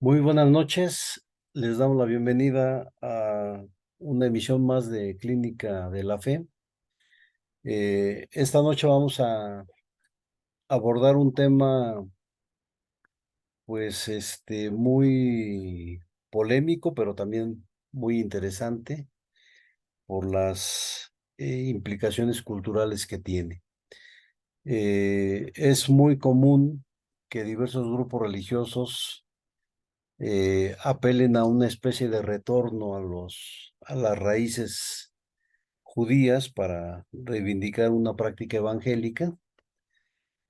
Muy buenas noches, les damos la bienvenida a una emisión más de Clínica de la Fe. Esta noche vamos a abordar un tema, pues, muy polémico, pero también muy interesante por las implicaciones culturales que tiene. Es muy común que diversos grupos religiosos apelen a una especie de retorno a las raíces judías para reivindicar una práctica evangélica.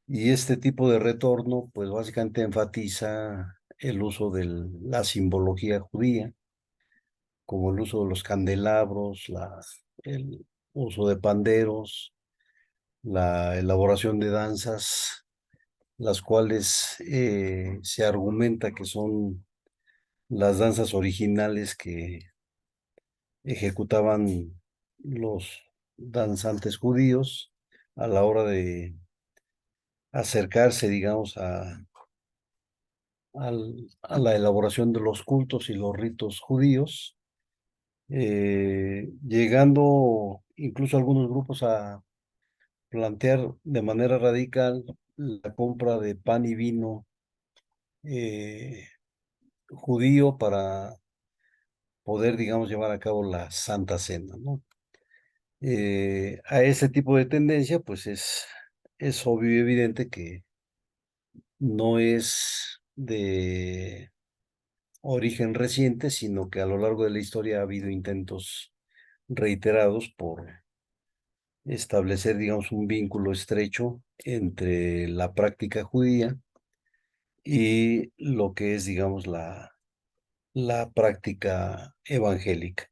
Y este tipo de retorno, pues básicamente enfatiza el uso de la simbología judía, como el uso de los candelabros, el uso de panderos, la elaboración de danzas, las cuales se argumenta que son las danzas originales que ejecutaban los danzantes judíos a la hora de acercarse, digamos, a la elaboración de los cultos y los ritos judíos, llegando incluso algunos grupos a plantear de manera radical la compra de pan y vino eh, judío para poder, digamos, llevar a cabo la Santa Cena, ¿no? A ese tipo de tendencia, pues es obvio y evidente que no es de origen reciente, sino que a lo largo de la historia ha habido intentos reiterados por establecer, digamos, un vínculo estrecho entre la práctica judía y lo que es, digamos, la práctica evangélica.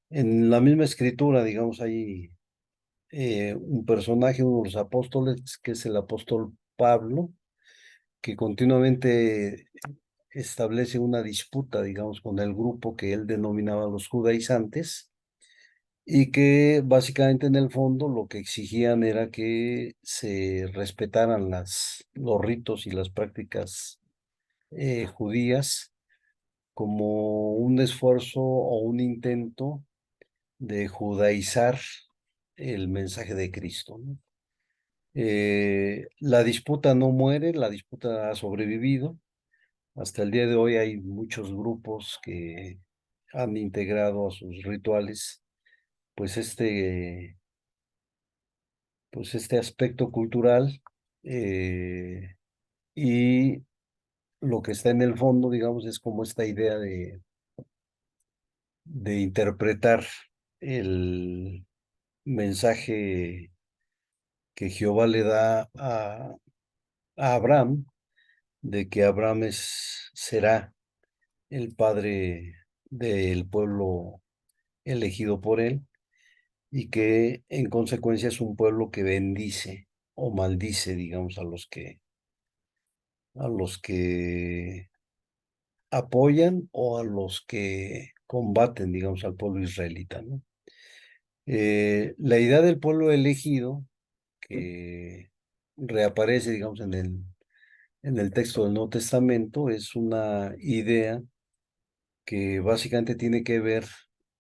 En la misma escritura, digamos, hay un personaje, uno de los apóstoles, que es el apóstol Pablo, que continuamente establece una disputa, digamos, con el grupo que él denominaba los judaizantes, y que básicamente en el fondo lo que exigían era que se respetaran los ritos y las prácticas judías como un esfuerzo o un intento de judaizar el mensaje de Cristo, ¿no? La disputa no muere, la disputa ha sobrevivido. Hasta el día de hoy hay muchos grupos que han integrado a sus rituales, pues este aspecto cultural, eh, y lo que está en el fondo, digamos, es como esta idea de interpretar el mensaje que Jehová le da a Abraham, de que Abraham será el padre del pueblo elegido por él, y que en consecuencia es un pueblo que bendice o maldice, digamos, a los que apoyan o a los que combaten, digamos, al pueblo israelita, ¿no? La idea del pueblo elegido, que reaparece, digamos, en el texto del Nuevo Testamento, es una idea que básicamente tiene que ver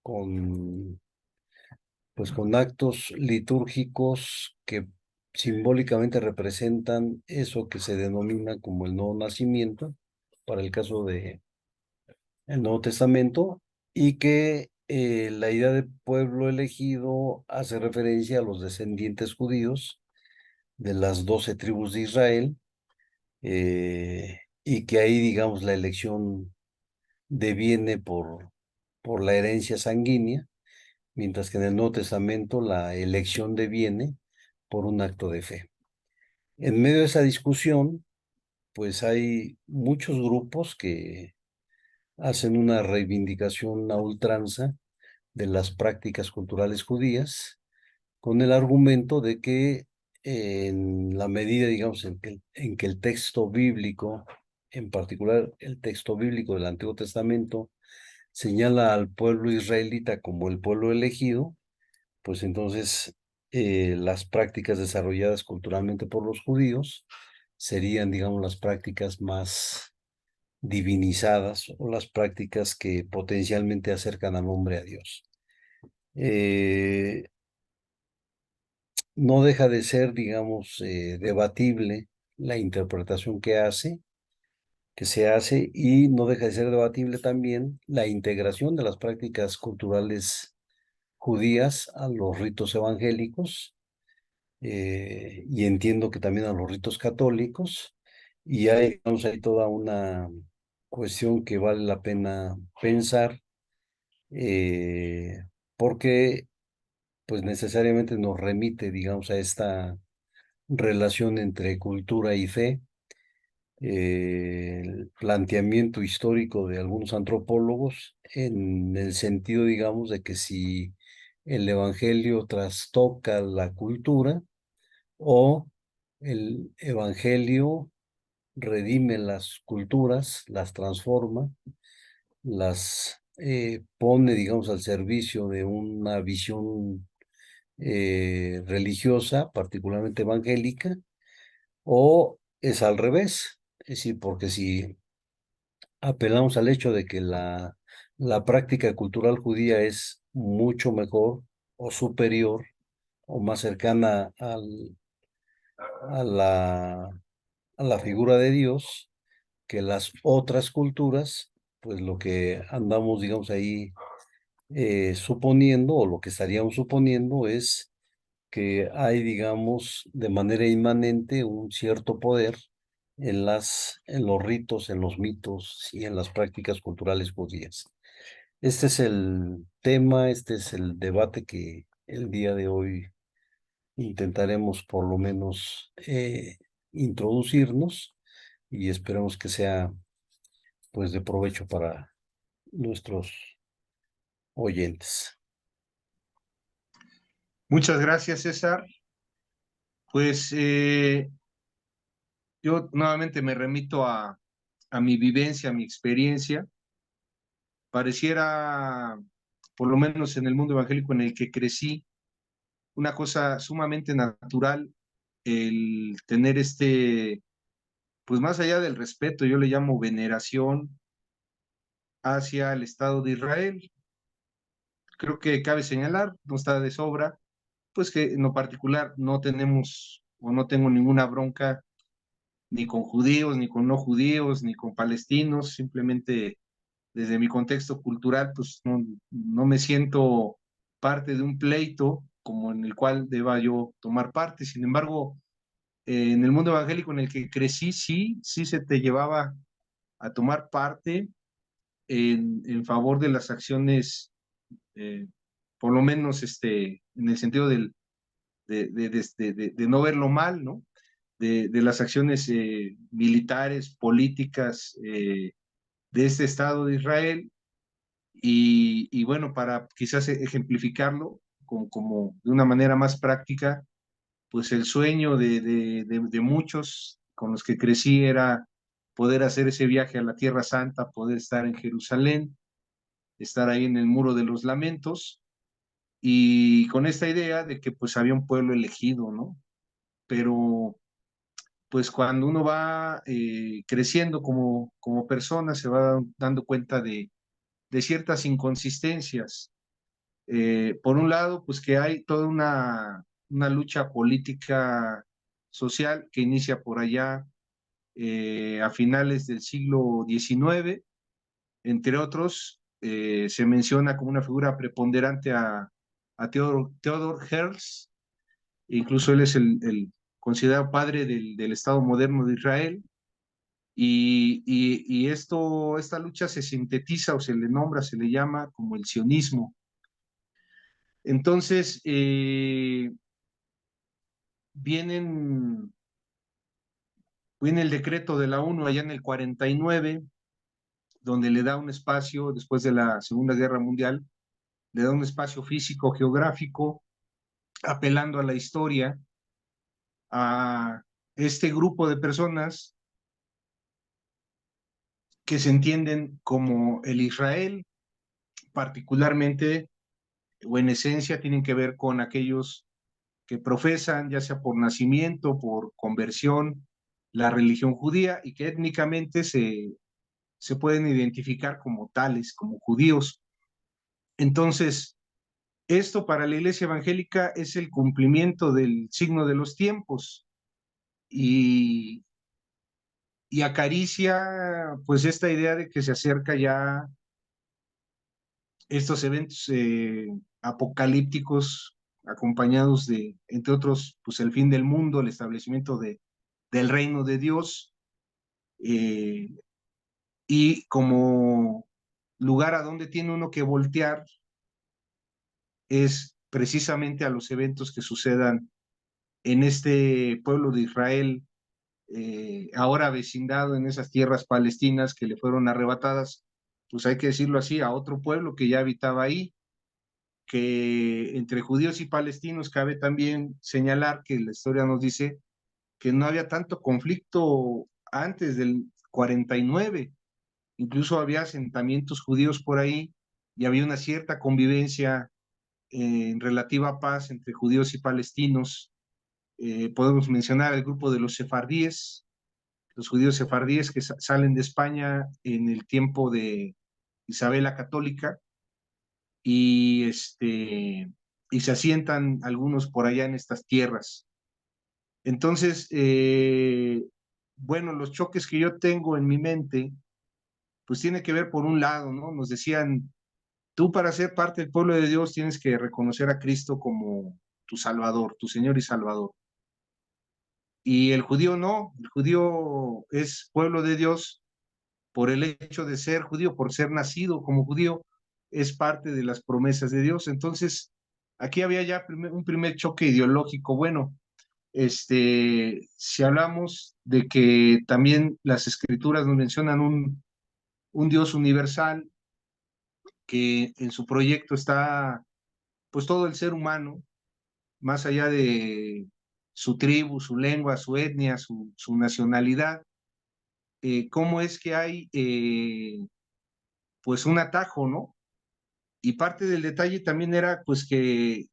con, pues, con actos litúrgicos que simbólicamente representan eso que se denomina como el nuevo nacimiento, para el caso de el Nuevo Testamento, y que la idea de pueblo elegido hace referencia a los descendientes judíos de las 12 tribus de Israel, y que ahí, digamos, la elección deviene por la herencia sanguínea, mientras que en el Nuevo Testamento la elección deviene por un acto de fe. En medio de esa discusión, pues hay muchos grupos que hacen una reivindicación a ultranza de las prácticas culturales judías, con el argumento de que en la medida, digamos, en que el texto bíblico, en particular el texto bíblico del Antiguo Testamento, señala al pueblo israelita como el pueblo elegido, pues entonces las prácticas desarrolladas culturalmente por los judíos serían, digamos, las prácticas más divinizadas o las prácticas que potencialmente acercan al hombre a Dios. Eh, no deja de ser, digamos, debatible la interpretación que se hace, y no deja de ser debatible también la integración de las prácticas culturales judías a los ritos evangélicos, y entiendo que también a los ritos católicos, y hay, digamos, hay toda una cuestión que vale la pena pensar, eh, porque pues necesariamente nos remite, digamos, a esta relación entre cultura y fe. El planteamiento histórico de algunos antropólogos en el sentido, digamos, de que si el evangelio trastoca la cultura o el evangelio redime las culturas, las transforma, las pone, digamos, al servicio de una visión religiosa, particularmente evangélica, o es al revés. Es decir, porque si apelamos al hecho de que la práctica cultural judía es mucho mejor o superior o más cercana a a la figura de Dios que las otras culturas, pues lo que andamos, digamos, ahí suponiendo, o lo que estaríamos suponiendo, es que hay, digamos, de manera inmanente un cierto poder en los ritos, en los mitos y en las prácticas culturales judías. Este es el tema, este es el debate que el día de hoy intentaremos por lo menos introducirnos, y esperamos que sea pues de provecho para nuestros oyentes. Muchas gracias, César. Pues yo nuevamente me remito a mi vivencia, a mi experiencia. Pareciera, por lo menos en el mundo evangélico en el que crecí, una cosa sumamente natural el tener pues más allá del respeto, yo le llamo veneración hacia el Estado de Israel. Creo que cabe señalar, no está de sobra, pues que en lo particular no tenemos o no tengo ninguna bronca ni con judíos, ni con no judíos, ni con palestinos, simplemente desde mi contexto cultural, pues no me siento parte de un pleito como en el cual deba yo tomar parte. Sin embargo, en el mundo evangélico en el que crecí, sí se te llevaba a tomar parte en favor de las acciones, eh, por lo menos en el sentido de no verlo mal, ¿no? De las acciones militares, políticas de este Estado de Israel. Y bueno, para quizás ejemplificarlo como de una manera más práctica, pues el sueño de muchos con los que crecí era poder hacer ese viaje a la Tierra Santa, poder estar en Jerusalén, estar ahí en el Muro de los Lamentos, y con esta idea de que pues había un pueblo elegido, ¿no? Pero pues cuando uno va creciendo como persona, se va dando cuenta de ciertas inconsistencias. Por un lado, pues que hay toda una lucha política social que inicia por allá a finales del siglo XIX, entre otros, se menciona como una figura preponderante a Theodor Herzl, incluso él es el considerado padre del Estado moderno de Israel, y esta lucha se sintetiza o se le nombra, se le llama como el sionismo. Entonces, vienen, viene el decreto de la ONU allá en el 49, donde le da un espacio, después de la Segunda Guerra Mundial, le da un espacio físico, geográfico, apelando a la historia, a este grupo de personas que se entienden como el Israel, particularmente o en esencia tienen que ver con aquellos que profesan, ya sea por nacimiento, por conversión, la religión judía, y que étnicamente se pueden identificar como tales, como judíos. Entonces, esto para la Iglesia Evangélica es el cumplimiento del signo de los tiempos y, y acaricia pues esta idea de que se acerca ya estos eventos apocalípticos acompañados de, entre otros, pues el fin del mundo, el establecimiento del reino de Dios, eh, y como lugar a donde tiene uno que voltear es precisamente a los eventos que sucedan en este pueblo de Israel, ahora vecindado en esas tierras palestinas que le fueron arrebatadas, pues hay que decirlo así, a otro pueblo que ya habitaba ahí, que entre judíos y palestinos cabe también señalar que la historia nos dice que no había tanto conflicto antes del 49, incluso había asentamientos judíos por ahí y había una cierta convivencia en relativa paz entre judíos y palestinos. Podemos mencionar el grupo de los sefardíes, los judíos sefardíes que salen de España en el tiempo de Isabel la Católica y, y se asientan algunos por allá en estas tierras. Entonces, bueno, los choques que yo tengo en mi mente, pues tiene que ver por un lado, ¿no? Nos decían, tú para ser parte del pueblo de Dios tienes que reconocer a Cristo como tu Salvador, tu Señor y Salvador. Y el judío no, el judío es pueblo de Dios por el hecho de ser judío, por ser nacido como judío, es parte de las promesas de Dios. Entonces, aquí había ya un primer choque ideológico. Bueno, si hablamos de que también las escrituras nos mencionan un Dios universal, que en su proyecto está pues todo el ser humano, más allá de su tribu, su lengua, su etnia, su nacionalidad, cómo es que hay pues un atajo, ¿no? Y parte del detalle también era pues que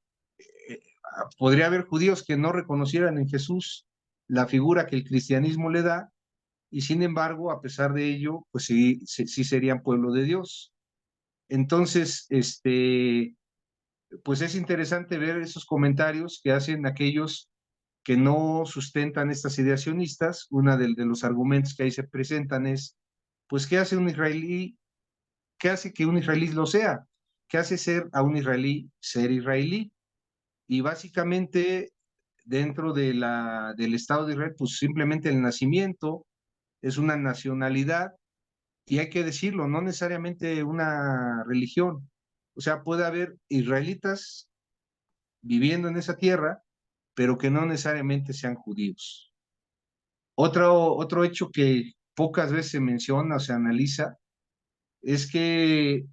podría haber judíos que no reconocieran en Jesús la figura que el cristianismo le da, y sin embargo, a pesar de ello, pues sí, sí serían pueblo de Dios. Entonces, pues es interesante ver esos comentarios que hacen aquellos que no sustentan estas ideas sionistas. Una de los argumentos que ahí se presentan es, pues, ¿qué hace un israelí? ¿Qué hace que un israelí lo sea? ¿Qué hace ser a un israelí ser israelí? Y básicamente, dentro del Estado de Israel, pues simplemente el nacimiento es una nacionalidad, y hay que decirlo, no necesariamente una religión. O sea, puede haber israelitas viviendo en esa tierra, pero que no necesariamente sean judíos. Otro hecho que pocas veces se menciona o se analiza es que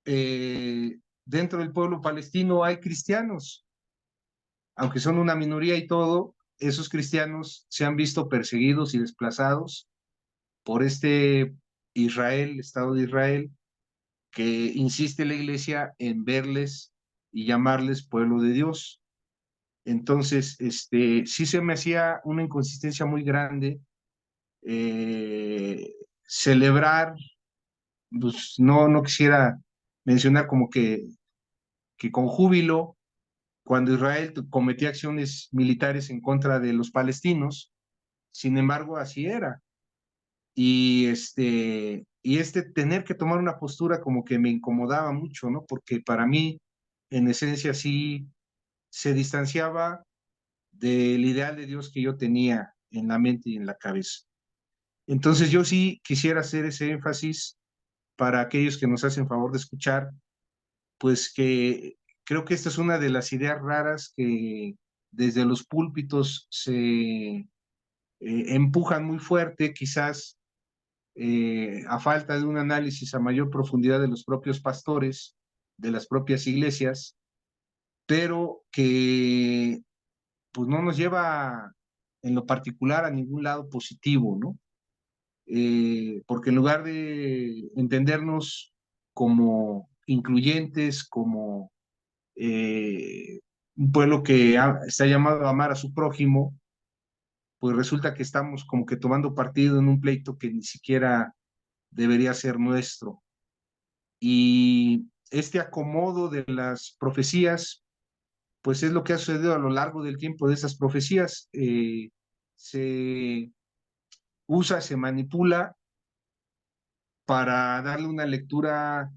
dentro del pueblo palestino hay cristianos, aunque son una minoría y todo, esos cristianos se han visto perseguidos y desplazados por este Israel, Estado de Israel, que insiste la iglesia en verles y llamarles pueblo de Dios. Entonces, sí se me hacía una inconsistencia muy grande celebrar, pues no quisiera mencionar como que con júbilo, cuando Israel cometía acciones militares en contra de los palestinos. Sin embargo, así era. Y tener que tomar una postura como que me incomodaba mucho, ¿no? Porque para mí, en esencia, sí se distanciaba del ideal de Dios que yo tenía en la mente y en la cabeza. Entonces yo sí quisiera hacer ese énfasis para aquellos que nos hacen favor de escuchar, pues que creo que esta es una de las ideas raras que desde los púlpitos se empujan muy fuerte, quizás a falta de un análisis a mayor profundidad de los propios pastores, de las propias iglesias, pero que pues no nos lleva en lo particular a ningún lado positivo, ¿no? Porque en lugar de entendernos como incluyentes, como un pueblo que está llamado a amar a su prójimo, pues resulta que estamos como que tomando partido en un pleito que ni siquiera debería ser nuestro. Y este acomodo de las profecías, pues es lo que ha sucedido a lo largo del tiempo de esas profecías. Se usa, se manipula para darle una lectura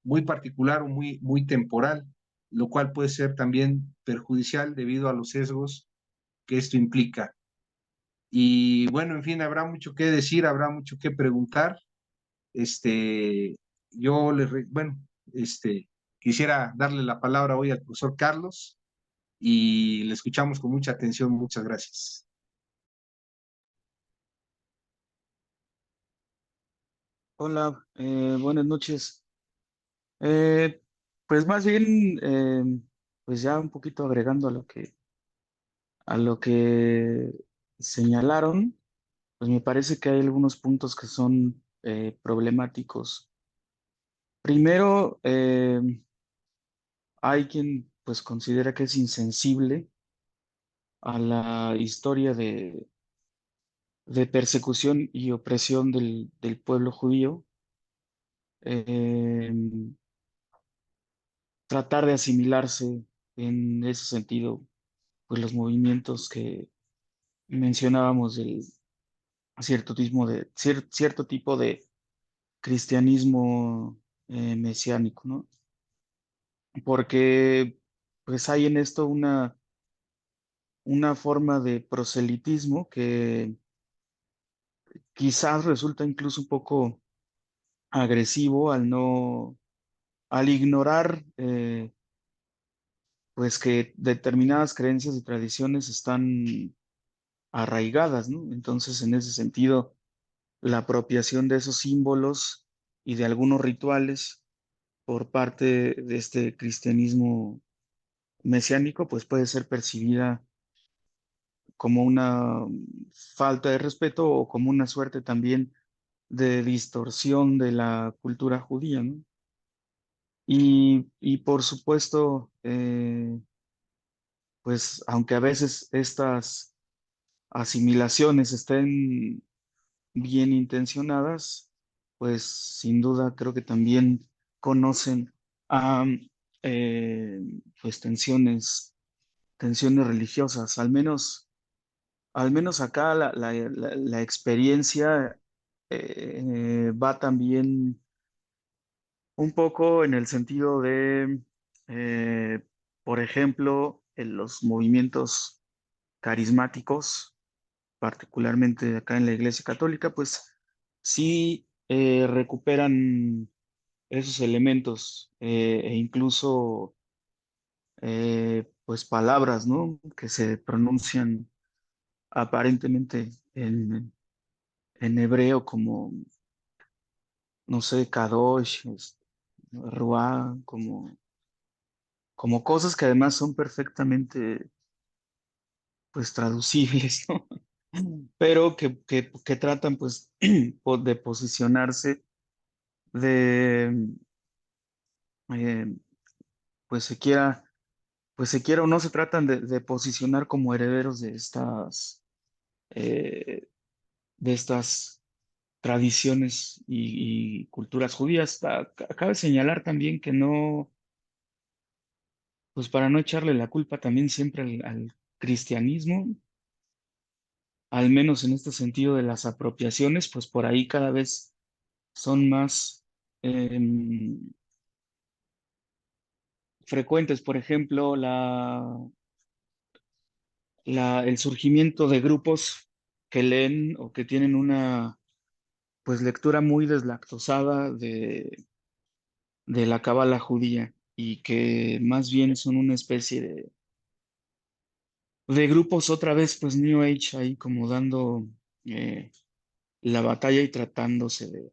muy particular o muy temporal, lo cual puede ser también perjudicial debido a los sesgos que esto implica. Y bueno, en fin, habrá mucho que decir, habrá mucho que preguntar. Este, bueno, quisiera darle la palabra hoy al profesor Carlos y le escuchamos con mucha atención. Muchas gracias. Hola, buenas noches. Eh, pues más bien, pues ya un poquito agregando a lo que señalaron, pues me parece que hay algunos puntos que son problemáticos. Primero, hay quien pues considera que es insensible a la historia de persecución y opresión del pueblo judío. Eh, Tratar de asimilarse en ese sentido, pues los movimientos que mencionábamos del cierto tipo de cristianismo mesiánico, ¿no? Porque pues hay en esto una forma de proselitismo que quizás resulta incluso un poco agresivo al ignorar pues que determinadas creencias y tradiciones están arraigadas, ¿no? Entonces, en ese sentido, la apropiación de esos símbolos y de algunos rituales por parte de este cristianismo mesiánico, pues puede ser percibida como una falta de respeto o como una suerte también de distorsión de la cultura judía, ¿no? Y por supuesto, pues aunque a veces estas asimilaciones estén bien intencionadas, pues sin duda creo que también conocen a eh, pues tensiones religiosas. Al menos acá la experiencia va también un poco en el sentido de, eh, por ejemplo, en los movimientos carismáticos, particularmente acá en la Iglesia Católica, pues sí recuperan esos elementos e incluso pues palabras, ¿no? Que se pronuncian aparentemente en hebreo como, no sé, Kadosh, Ruah, como cosas que además son perfectamente pues traducibles, ¿no? Pero que tratan pues de posicionarse de eh, pues se quiera, pues se quiera o no se tratan de posicionar como herederos eh, de estas tradiciones y culturas judías. Cabe señalar también que no, pues para no echarle la culpa también siempre al cristianismo, al menos en este sentido de las apropiaciones, pues por ahí cada vez son más frecuentes. Por ejemplo, el surgimiento de grupos que leen o que tienen una pues lectura muy deslactosada de la cábala judía y que más bien son una especie de grupos otra vez pues New Age ahí como dando eh, la batalla y tratándose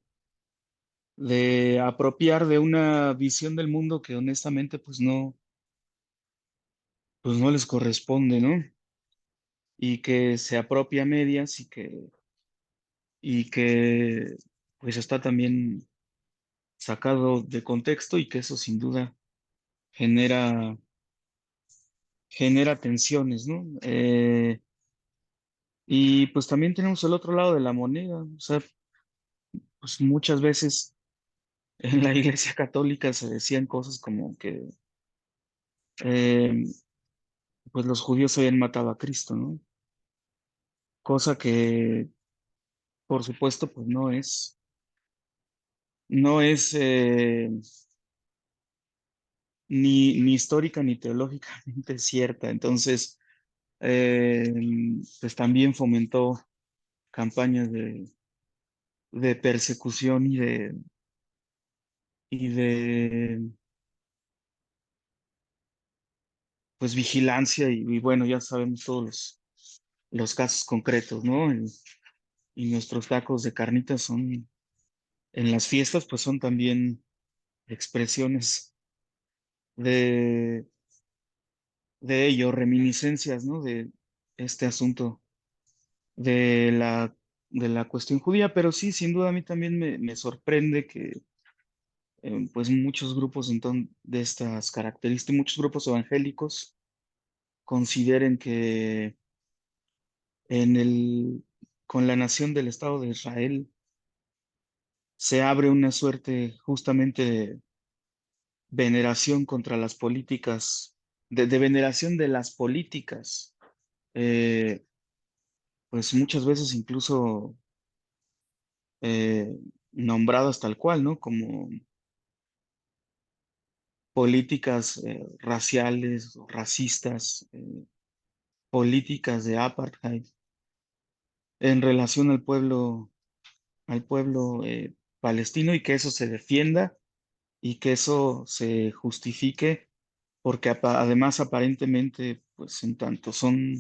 de apropiar de una visión del mundo que honestamente pues no les corresponde, ¿no? Y que se apropia a medias y que pues está también sacado de contexto y que eso sin duda genera, genera tensiones, ¿no? Y pues también tenemos el otro lado de la moneda, o sea, pues muchas veces en la Iglesia Católica se decían cosas como que eh, pues los judíos habían matado a Cristo, ¿no? Cosa que, por supuesto, pues no es ni histórica ni teológicamente cierta. Entonces, eh, pues también fomentó campañas de persecución y de pues vigilancia y bueno, ya sabemos todos los casos concretos, ¿no? Y nuestros tacos de carnitas son, en las fiestas, pues son también expresiones de, de ello, reminiscencias, ¿no? De este asunto de la cuestión judía, pero sí, sin duda a mí también me sorprende que pues muchos grupos de estas características, muchos grupos evangélicos consideren que con la nación del Estado de Israel se abre una suerte justamente de veneración contra las políticas, de veneración de las políticas, eh, pues muchas veces incluso eh, nombradas tal cual, ¿no? Como políticas raciales, o racistas, políticas de apartheid en relación al pueblo palestino y que eso se defienda y que eso se justifique porque además aparentemente, pues en tanto son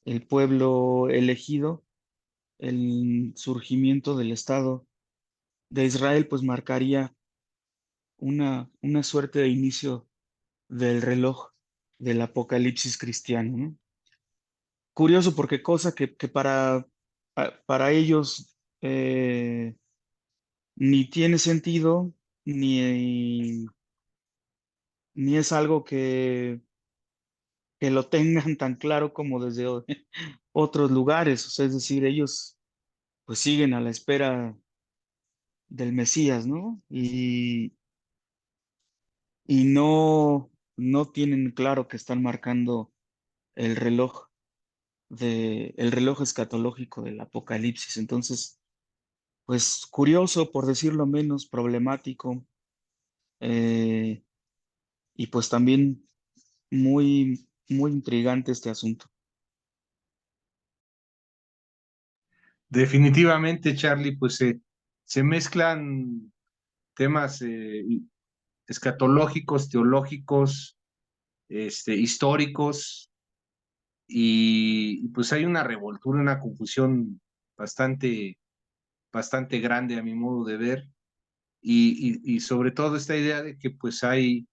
el pueblo elegido, el surgimiento del Estado de Israel pues marcaría una suerte de inicio del reloj del apocalipsis cristiano, ¿no? Curioso porque cosa que para ellos ni tiene sentido, ni es algo que lo tengan tan claro como desde otros lugares. O sea, es decir, ellos pues siguen a la espera del Mesías, ¿no? Y no tienen claro que están marcando el reloj el reloj escatológico del Apocalipsis. Entonces, pues curioso, por decirlo menos, problemático, eh, y pues también muy, muy intrigante este asunto. Definitivamente, Charlie, pues se mezclan temas escatológicos, teológicos, históricos, y pues hay una revoltura, una confusión bastante grande a mi modo de ver, y sobre todo esta idea de que pues hay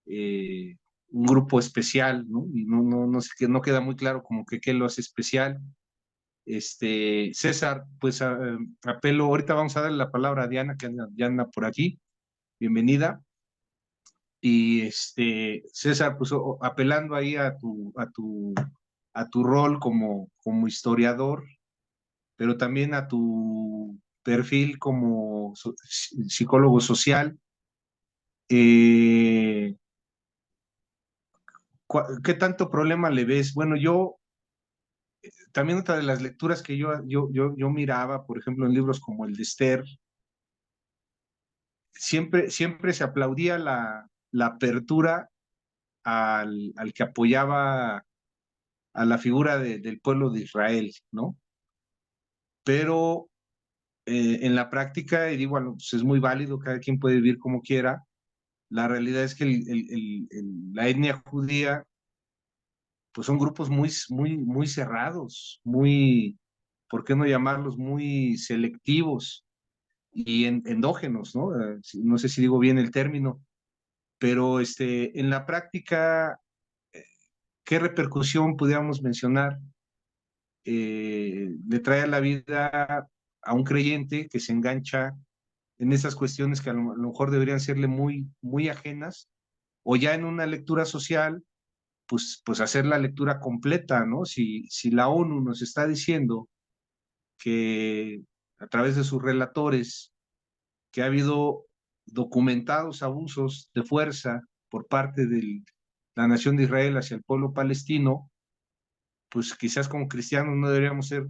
eh, un grupo especial, ¿no? Y no sé, que no queda muy claro como que qué lo hace especial. César, pues apelo, ahorita vamos a darle la palabra a Diana, que ya anda por aquí, bienvenida. Y César, pues apelando ahí a tu rol como historiador, pero también a tu perfil como psicólogo social, eh, ¿qué tanto problema le ves? Bueno, yo también otra de las lecturas que yo miraba, por ejemplo, en libros como el de Esther, siempre se aplaudía la apertura al que apoyaba a la figura del pueblo de Israel, ¿no? Pero en la práctica, y digo, bueno, pues es muy válido, cada quien puede vivir como quiera, la realidad es que la etnia judía, pues son grupos muy cerrados, ¿por qué no llamarlos muy selectivos y endógenos, ¿no? No sé si digo bien el término, pero en la práctica, ¿qué repercusión pudiéramos mencionar le trae a la vida a un creyente que se engancha en esas cuestiones que a lo mejor deberían serle muy ajenas, o ya en una lectura social, pues hacer la lectura completa, ¿no? Si la ONU nos está diciendo que a través de sus relatores, que ha habido documentados abusos de fuerza por parte de la nación de Israel hacia el pueblo palestino, pues quizás como cristianos no deberíamos ser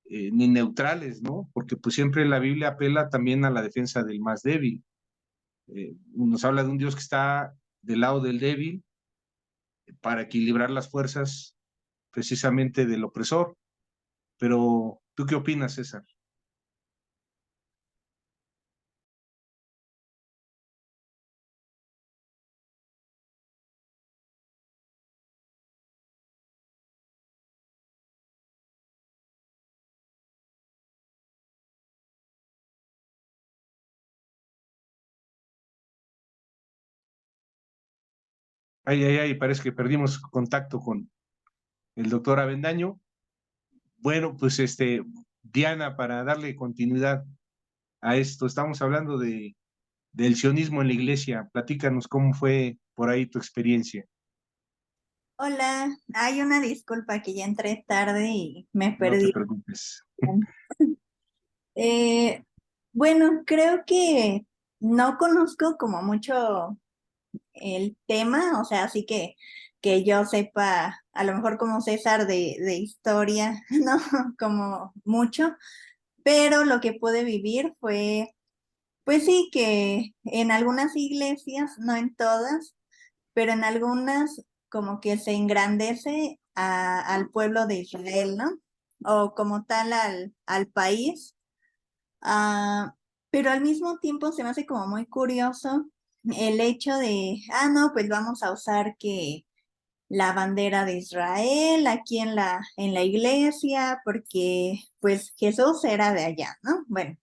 ni neutrales, ¿no? Porque pues siempre la Biblia apela también a la defensa del más débil. Nos habla de un Dios que está del lado del débil para equilibrar las fuerzas precisamente del opresor. Pero, ¿tú qué opinas, César? Ay, parece que perdimos contacto con el doctor Avendaño. Bueno, pues Diana, para darle continuidad a esto, estamos hablando del sionismo en la iglesia. Platícanos cómo fue por ahí tu experiencia. Hola, hay una disculpa que ya entré tarde y me No te perdí. preocupes. Eh, bueno, creo que no conozco como mucho el tema, o sea, así que yo sepa, a lo mejor como César de historia, ¿no? Como mucho, pero lo que pude vivir fue, pues sí, que en algunas iglesias, no en todas, pero en algunas como que se engrandece al pueblo de Israel, ¿no? O como tal al país. Ah, pero al mismo tiempo se me hace como muy curioso el hecho de, no, pues vamos a usar que la bandera de Israel aquí en la iglesia, porque pues Jesús era de allá, ¿no? Bueno,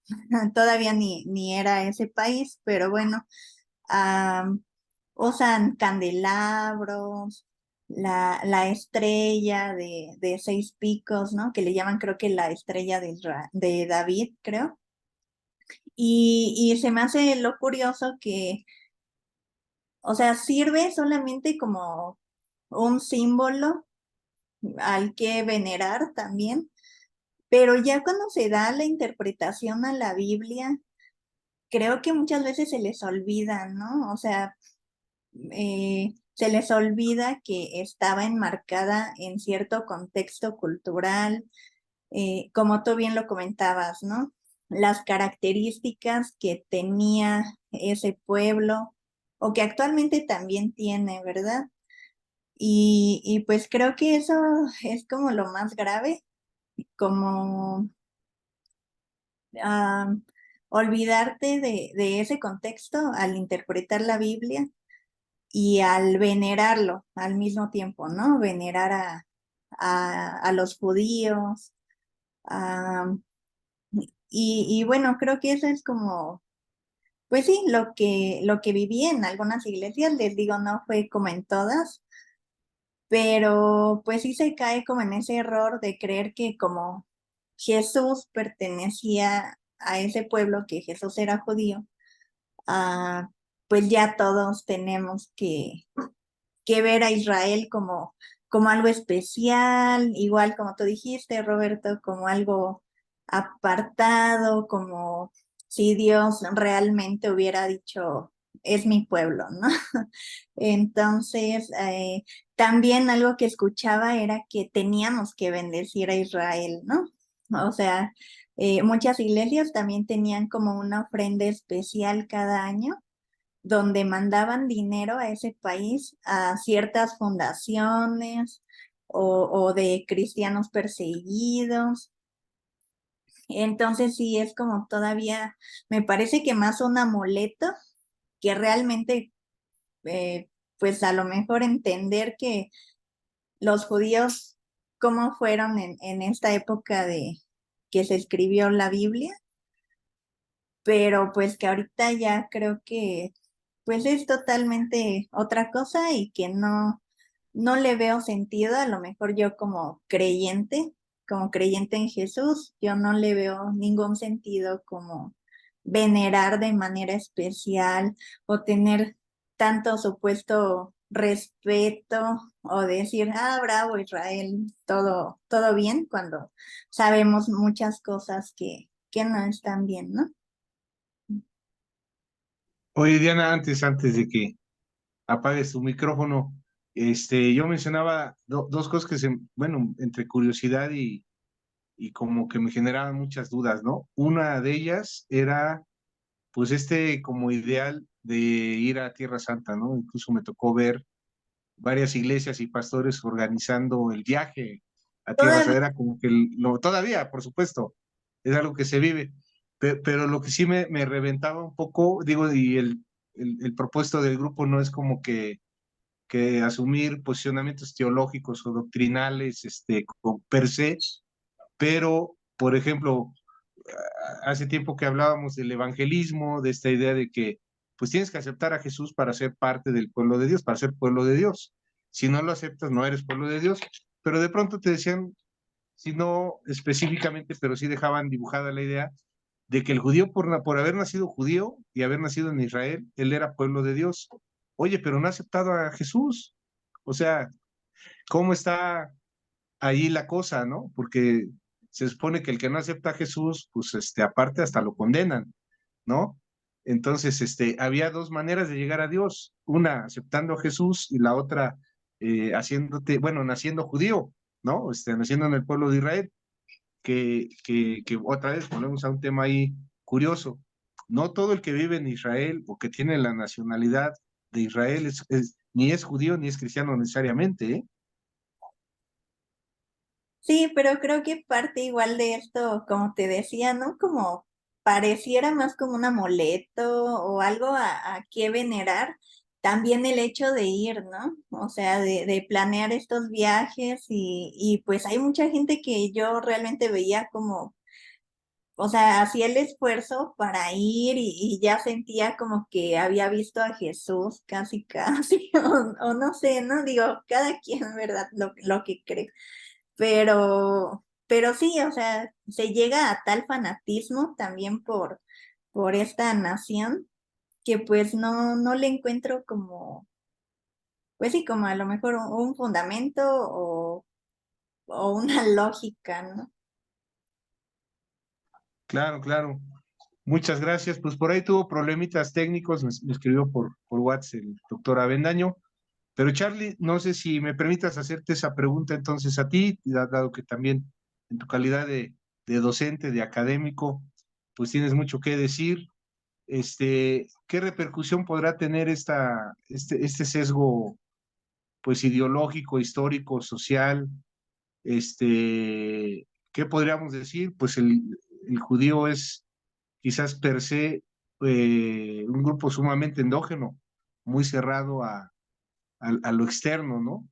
todavía ni era ese país, pero bueno, ah, usan candelabros, la estrella de 6 picos, ¿no? Que le llaman creo que la estrella de David, creo. Y se me hace lo curioso que, o sea, sirve solamente como un símbolo al que venerar también, pero ya cuando se da la interpretación a la Biblia, creo que muchas veces se les olvida, ¿no? O sea, se les olvida que estaba enmarcada en cierto contexto cultural, como tú bien lo comentabas, ¿no? Las características que tenía ese pueblo o que actualmente también tiene, ¿verdad? Y pues creo que eso es como lo más grave, como ah, olvidarte de ese contexto al interpretar la Biblia y al venerarlo al mismo tiempo, ¿no? Venerar a los judíos. ah, y bueno, creo que eso es como, pues sí, lo que viví en algunas iglesias, les digo, no fue como en todas, pero pues sí se cae como en ese error de creer que como Jesús pertenecía a ese pueblo, que Jesús era judío, ah, pues ya todos tenemos que ver a Israel como algo especial, igual como tú dijiste, Roberto, como algo apartado, como si Dios realmente hubiera dicho, es mi pueblo, ¿no? Entonces, también algo que escuchaba era que teníamos que bendecir a Israel, ¿no? O sea, muchas iglesias también tenían como una ofrenda especial cada año donde mandaban dinero a ese país a ciertas fundaciones o de cristianos perseguidos. Entonces sí es como todavía, me parece que más un amuleto que realmente, eh, pues a lo mejor entender que los judíos, cómo fueron en esta época de que se escribió la Biblia, pero pues que ahorita ya creo que pues es totalmente otra cosa y que no le veo sentido, a lo mejor yo como creyente en Jesús, yo no le veo ningún sentido como venerar de manera especial o tener tanto supuesto respeto o decir, bravo Israel, todo bien, cuando sabemos muchas cosas que no están bien, ¿no? Oye, Diana, antes de que apagues tu micrófono, yo mencionaba dos cosas que bueno, entre curiosidad y como que me generaban muchas dudas, ¿no? Una de ellas era, pues, como ideal de ir a Tierra Santa, ¿no? Incluso me tocó ver varias iglesias y pastores organizando el viaje a Tierra Santa, Todavía, era como que, todavía, por supuesto, es algo que se vive, pero lo que sí me reventaba un poco, digo, y el propósito del grupo no es como que asumir posicionamientos teológicos o doctrinales, per se, pero, por ejemplo, hace tiempo que hablábamos del evangelismo, de esta idea de que pues tienes que aceptar a Jesús para ser parte del pueblo de Dios, para ser pueblo de Dios. Si no lo aceptas, no eres pueblo de Dios. Pero de pronto te decían, si no específicamente, pero sí dejaban dibujada la idea de que el judío, por haber nacido judío y haber nacido en Israel, él era pueblo de Dios. Oye, pero no ha aceptado a Jesús. O sea, ¿cómo está ahí la cosa, no? Porque se supone que el que no acepta a Jesús, pues aparte hasta lo condenan, ¿no? Entonces, había dos maneras de llegar a Dios, una aceptando a Jesús y la otra bueno, naciendo judío, ¿no? Naciendo en el pueblo de Israel, que otra vez volvemos a un tema ahí curioso. No todo el que vive en Israel o que tiene la nacionalidad de Israel ni es judío ni es cristiano necesariamente, ¿eh? sí, pero creo que parte igual de esto, como te decía, ¿no? Como pareciera más como un amuleto o algo a qué venerar. También el hecho de ir, ¿no? O sea, de planear estos viajes y pues hay mucha gente que yo realmente veía como, o sea, hacía el esfuerzo para ir y ya sentía como que había visto a Jesús casi, casi, o no sé, ¿no? Digo, cada quien, ¿verdad? Lo que cree. Pero sí, o sea, se llega a tal fanatismo también por esta nación que pues no le encuentro como, pues sí, como a lo mejor un fundamento o una lógica, ¿no? Claro, claro. Muchas gracias. Pues por ahí tuvo problemitas técnicos, me escribió por WhatsApp el doctor Avendaño. Pero Charlie, no sé si me permitas hacerte esa pregunta entonces a ti, dado que también en tu calidad de docente, de académico, pues tienes mucho que decir. ¿Qué repercusión podrá tener este sesgo, pues, ideológico, histórico, social? ¿Qué podríamos decir? Pues el judío es quizás per se un grupo sumamente endógeno, muy cerrado a lo externo, ¿no?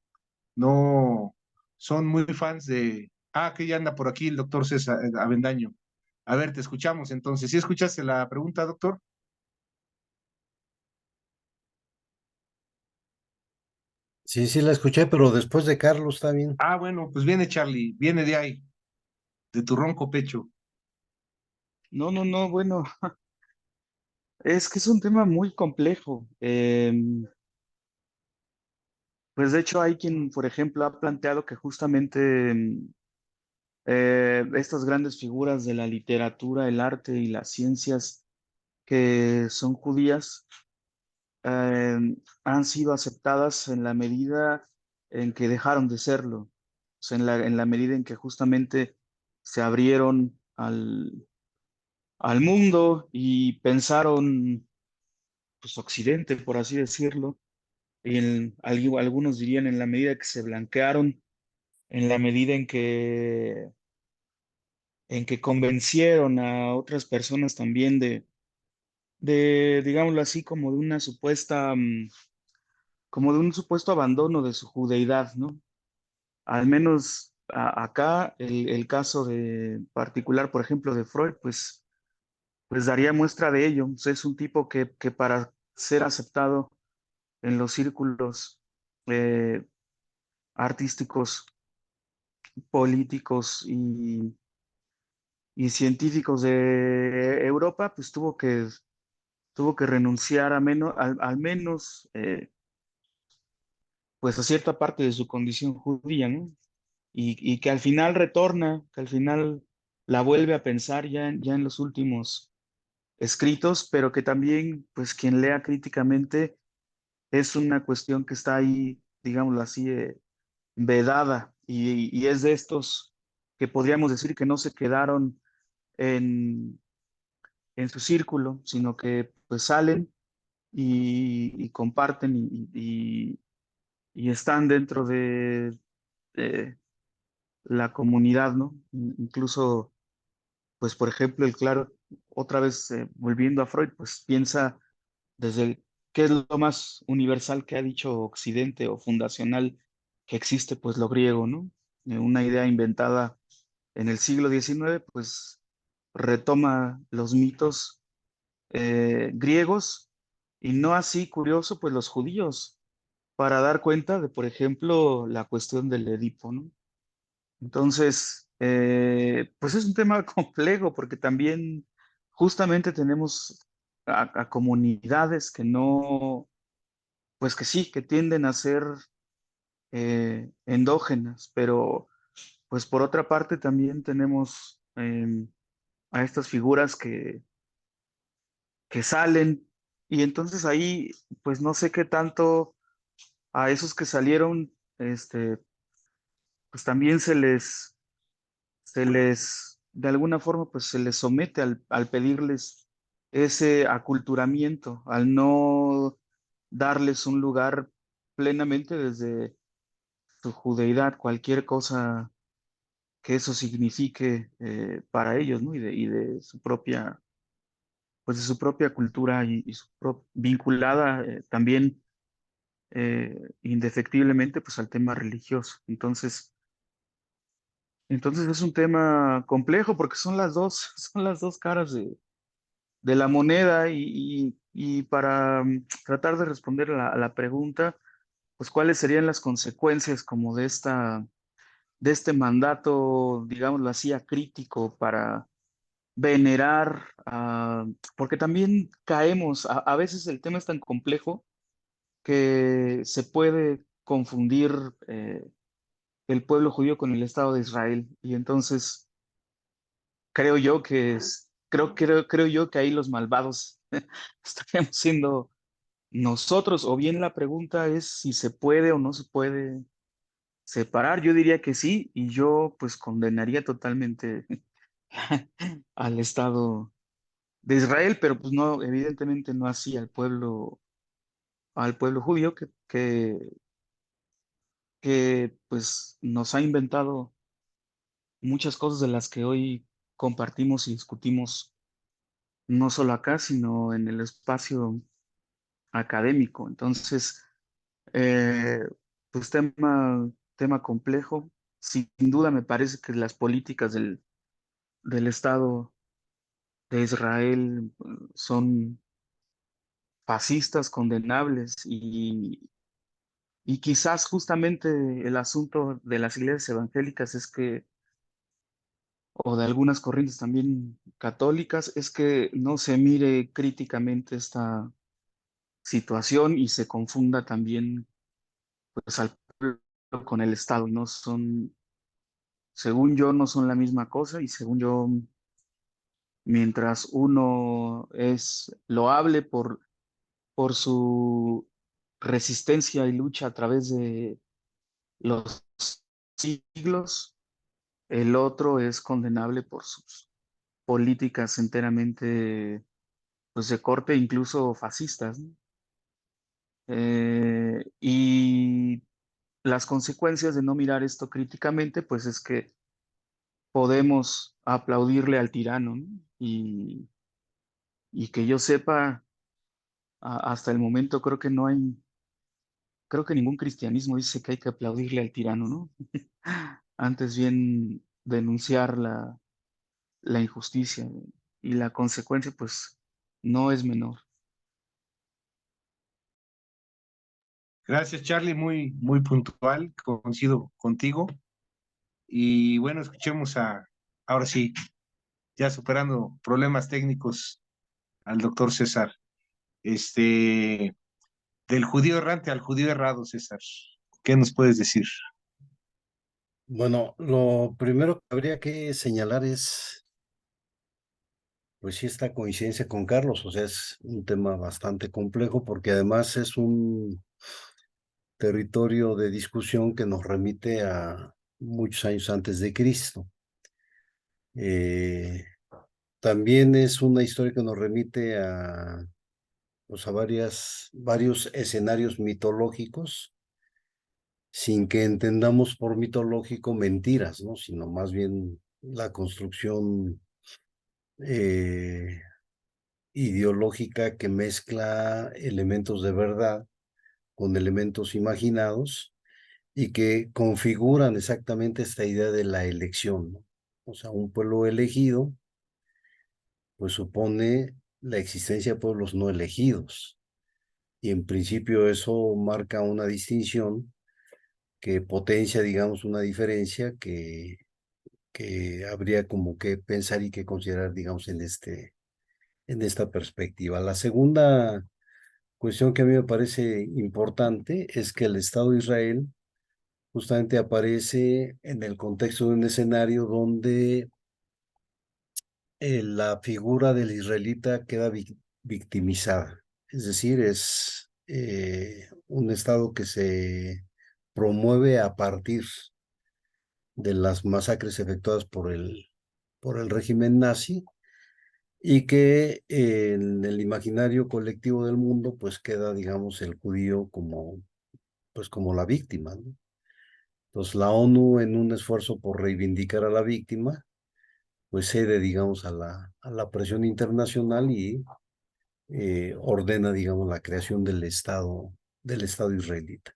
No son muy fans que ya anda por aquí el doctor César Avendaño. A ver, te escuchamos entonces. ¿Sí escuchaste la pregunta, doctor? Sí, sí la escuché, pero después de Carlos está bien. Bueno, pues viene Charlie, viene de ahí, de tu ronco pecho. No, no, no, bueno, es que es un tema muy complejo. Pues de hecho hay quien, por ejemplo, ha planteado que justamente estas grandes figuras de la literatura, el arte y las ciencias que son judías han sido aceptadas en la medida en que dejaron de serlo, o sea, en la medida en que justamente se abrieron al mundo y pensaron, pues, Occidente, por así decirlo, y algunos dirían en la medida que se blanquearon, en la medida en que convencieron a otras personas también digámoslo así, como de una supuesta, como de un supuesto abandono de su judeidad, ¿no? Al menos acá el caso de particular, por ejemplo, de Freud, pues daría muestra de ello. O sea, es un tipo que para ser aceptado en los círculos eh, artísticos, políticos y científicos de Europa, pues tuvo que renunciar al menos pues a cierta parte de su condición judía, ¿no? Y que al final retorna, que al final la vuelve a pensar ya en los últimos escritos, pero que también, pues quien lea críticamente, es una cuestión que está ahí, digámoslo así, vedada, y es de estos que podríamos decir que no se quedaron en, en su círculo, sino que pues salen y comparten y están dentro de la comunidad, ¿no? Incluso, pues por ejemplo, el claro, otra vez volviendo a Freud, pues piensa desde qué es lo más universal que ha dicho Occidente o fundacional que existe, pues lo griego, ¿no? Una idea inventada en el siglo XIX, pues retoma los mitos griegos y no así, curioso, pues los judíos, para dar cuenta de, por ejemplo, la cuestión del Edipo, ¿no? Entonces, pues es un tema complejo porque también justamente tenemos a comunidades que no, pues que sí, que tienden a ser endógenas, pero pues por otra parte también tenemos a estas figuras que salen y entonces ahí, pues no sé qué tanto a esos que salieron, pues también de alguna forma, pues se les somete al pedirles ese aculturamiento, al no darles un lugar plenamente desde su judeidad, cualquier cosa que eso signifique para ellos, ¿no? Y de su propia, pues de su propia cultura y vinculada también indefectiblemente pues al tema religioso. Entonces es un tema complejo porque son las dos, son las dos caras de la moneda y para tratar de responder a la pregunta, pues cuáles serían las consecuencias como de este mandato, digámoslo así, acrítico para venerar, porque también caemos, a veces el tema es tan complejo que se puede confundir el pueblo judío con el Estado de Israel y entonces creo yo creo yo que ahí los malvados estaríamos siendo nosotros, o bien la pregunta es si se puede o no se puede separar. Yo diría que sí, y yo pues condenaría totalmente al Estado de Israel, pero pues no, evidentemente no así al pueblo judío que pues nos ha inventado muchas cosas de las que hoy compartimos y discutimos no solo acá, sino en el espacio académico. Entonces, eh, pues tema complejo. Sin duda me parece que las políticas del Estado de Israel son fascistas, condenables y quizás justamente el asunto de las iglesias evangélicas es que, o de algunas corrientes también católicas, es que no se mire críticamente esta situación y se confunda también pues al pueblo con el Estado. No son, según yo, no son la misma cosa y según yo, mientras uno es loable por su resistencia y lucha a través de los siglos, el otro es condenable por sus políticas enteramente, pues de corte incluso fascistas, ¿no? Y las consecuencias de no mirar esto críticamente, pues es que podemos aplaudirle al tirano, ¿no? Y que yo sepa, hasta el momento creo que no hay, creo que ningún cristianismo dice que hay que aplaudirle al tirano, ¿no? Antes bien denunciar la injusticia y la consecuencia, pues no es menor. Gracias, Charlie, muy puntual, coincido contigo. Y bueno, escuchemos ahora sí, ya superando problemas técnicos, al doctor César. Este, del judío errante al judío errado, César. ¿Qué nos puedes decir? Bueno, lo primero que habría que señalar es, pues sí, esta coincidencia con Carlos, o sea, es un tema bastante complejo porque además es un territorio de discusión que nos remite a muchos años antes de Cristo. Eh, También es una historia que nos remite a, pues, a varios escenarios mitológicos, sin que entendamos por mitológico mentiras, ¿no? Sino más bien la construcción eh, ideológica que mezcla elementos de verdad con elementos imaginados y que configuran exactamente esta idea de la elección, ¿no? O sea, un pueblo elegido, pues supone la existencia de pueblos no elegidos. Y en principio eso marca una distinción que potencia, digamos, una diferencia que habría como que pensar y que considerar, digamos, en esta perspectiva. La segunda cuestión que a mí me parece importante es que el Estado de Israel justamente aparece en el contexto de un escenario donde la figura del israelita queda victimizada. Es decir, es un Estado que se promueve a partir de las masacres efectuadas por el régimen nazi y que en el imaginario colectivo del mundo pues queda, digamos, el judío como, pues, como la víctima, ¿no? Entonces la ONU, en un esfuerzo por reivindicar a la víctima, pues cede, digamos, a la presión internacional y ordena, digamos, la creación del Estado israelita.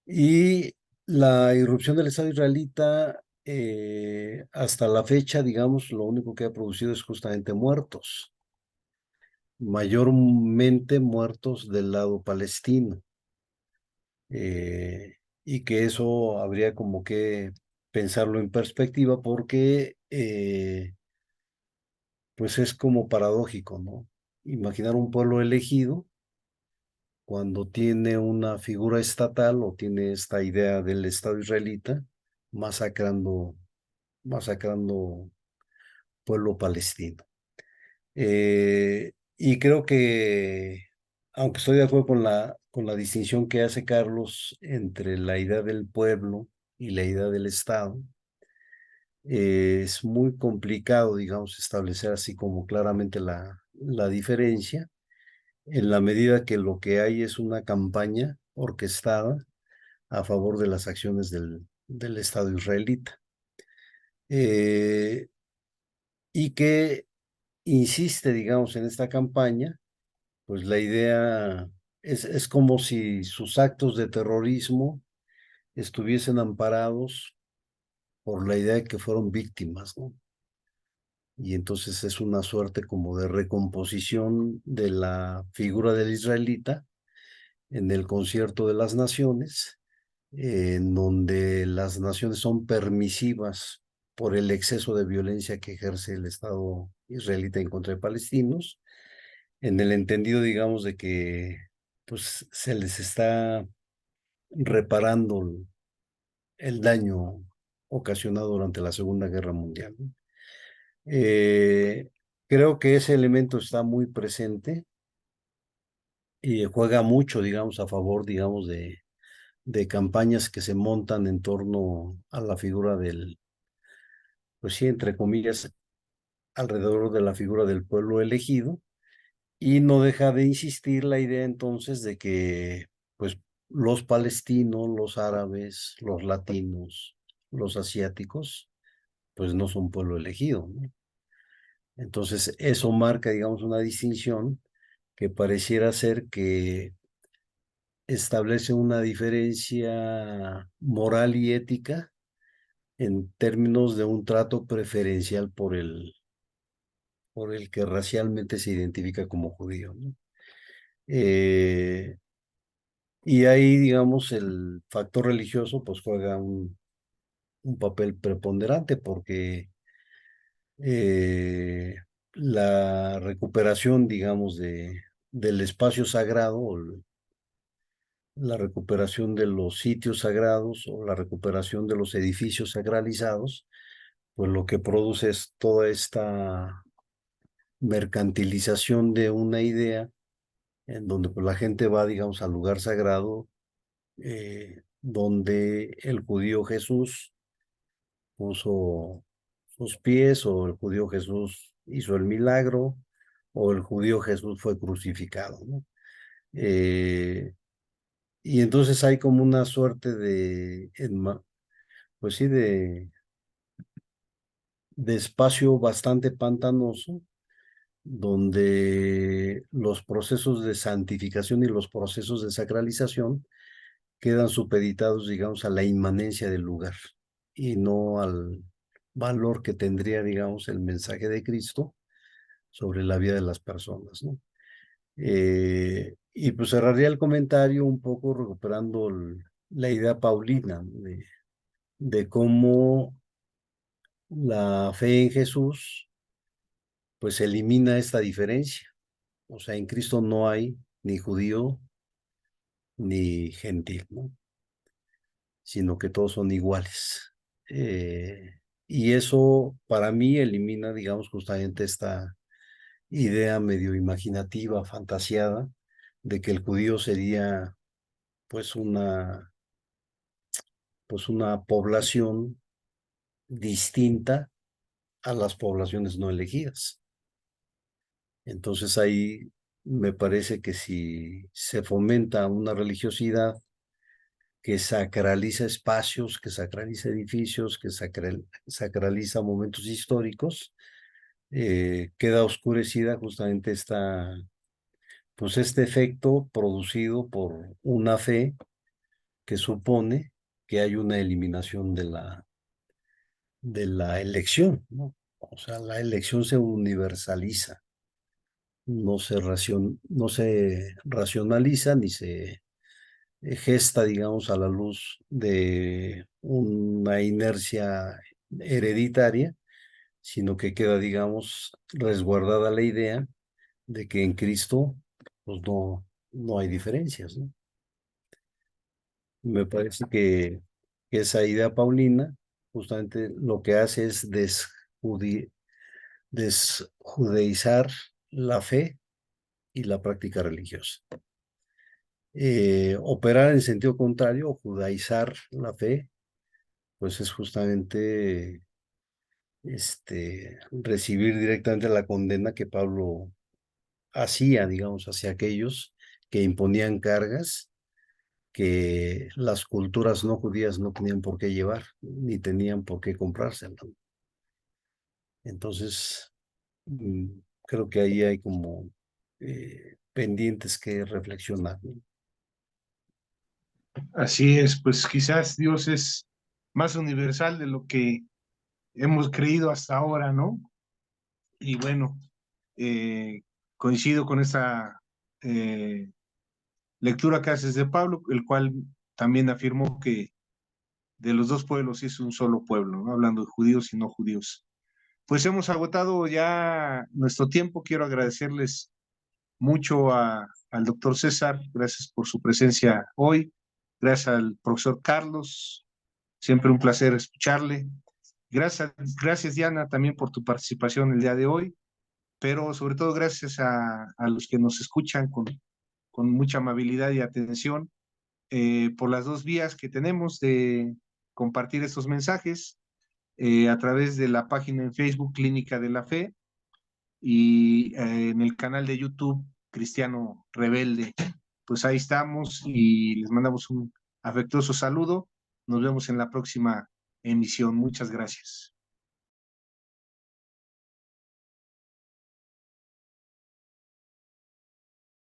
Y la irrupción del Estado israelita, hasta la fecha, digamos, lo único que ha producido es justamente muertos, mayormente muertos del lado palestino. Y que eso habría como que pensarlo en perspectiva porque pues es como paradójico, ¿no? Imaginar un pueblo elegido cuando tiene una figura estatal o tiene esta idea del Estado israelita masacrando, masacrando pueblo palestino. Y creo que, aunque estoy de acuerdo con la distinción que hace Carlos entre la idea del pueblo y la idea del Estado, es muy complicado, digamos, establecer así como claramente la diferencia, en la medida que lo que hay es una campaña orquestada a favor de las acciones del Estado israelita. Eh, y que insiste, digamos, en esta campaña, pues la idea es como si sus actos de terrorismo estuviesen amparados por la idea de que fueron víctimas, ¿no? Y entonces es una suerte como de recomposición de la figura del israelita en el concierto de las naciones, en donde las naciones son permisivas por el exceso de violencia que ejerce el Estado israelita en contra de palestinos, en el entendido, digamos, de que pues se les está reparando el daño ocasionado durante la Segunda Guerra Mundial, ¿no? Eh, Creo que ese elemento está muy presente y juega mucho, digamos, a favor, digamos, de campañas que se montan en torno a la figura del, pues sí, entre comillas, alrededor de la figura del pueblo elegido, y no deja de insistir la idea entonces de que, pues, los palestinos, los árabes, los latinos, los asiáticos, pues no son pueblo elegido, ¿no? Entonces, eso marca, digamos, una distinción que pareciera ser que establece una diferencia moral y ética en términos de un trato preferencial por el que racialmente se identifica como judío, ¿no? Eh, y ahí, digamos, el factor religioso pues juega un papel preponderante porque eh, la recuperación, digamos, del espacio sagrado la recuperación de los sitios sagrados o la recuperación de los edificios sacralizados, pues lo que produce es toda esta mercantilización de una idea en donde pues, la gente va, digamos, al lugar sagrado, donde el judío Jesús puso sus pies, o el judío Jesús hizo el milagro, o el judío Jesús fue crucificado, ¿no? Y entonces hay como una suerte de, pues sí, de espacio bastante pantanoso, donde los procesos de santificación y los procesos de sacralización quedan supeditados, digamos, a la inmanencia del lugar y no al valor que tendría, digamos, el mensaje de Cristo sobre la vida de las personas, ¿no? Y pues cerraría el comentario un poco recuperando la idea paulina, ¿no? De cómo la fe en Jesús pues elimina esta diferencia. O sea, en Cristo no hay ni judío ni gentil, ¿no? Sino que todos son iguales. Y eso para mí elimina, digamos, justamente esta idea medio imaginativa, fantasiada, de que el judío sería pues una población distinta a las poblaciones no elegidas. Entonces ahí me parece que si se fomenta una religiosidad que sacraliza espacios, que sacraliza edificios, que sacraliza momentos históricos, queda oscurecida justamente pues este efecto producido por una fe que supone que hay una eliminación de la elección, ¿no? O sea, la elección se universaliza, no se racionaliza ni se gesta, digamos, a la luz de una inercia hereditaria, sino que queda, digamos, resguardada la idea de que en Cristo, pues no hay diferencias, ¿no? Me parece que esa idea paulina justamente lo que hace es desjudeizar la fe y la práctica religiosa. Operar en sentido contrario o judaizar la fe, pues es justamente recibir directamente la condena que Pablo hacía, digamos, hacia aquellos que imponían cargas que las culturas no judías no tenían por qué llevar, ni tenían por qué comprárselas. Entonces, mm, creo que ahí hay como pendientes que reflexionar, ¿no? Así es, pues quizás Dios es más universal de lo que hemos creído hasta ahora, ¿no? Y bueno, eh, coincido con esa eh, lectura que haces de Pablo, el cual también afirmó que de los dos pueblos es un solo pueblo, ¿no? Hablando de judíos y no judíos. Pues hemos agotado ya nuestro tiempo. Quiero agradecerles mucho al doctor César, gracias por su presencia hoy, gracias al profesor Carlos, siempre un placer escucharle. Gracias Diana también por tu participación el día de hoy, pero sobre todo gracias a los que nos escuchan con mucha amabilidad y atención por las dos vías que tenemos de compartir estos mensajes a través de la página en Facebook Clínica de la Fe y en el canal de YouTube Cristiano Rebelde. Pues ahí estamos y les mandamos un afectuoso saludo. Nos vemos en la próxima emisión. Muchas gracias.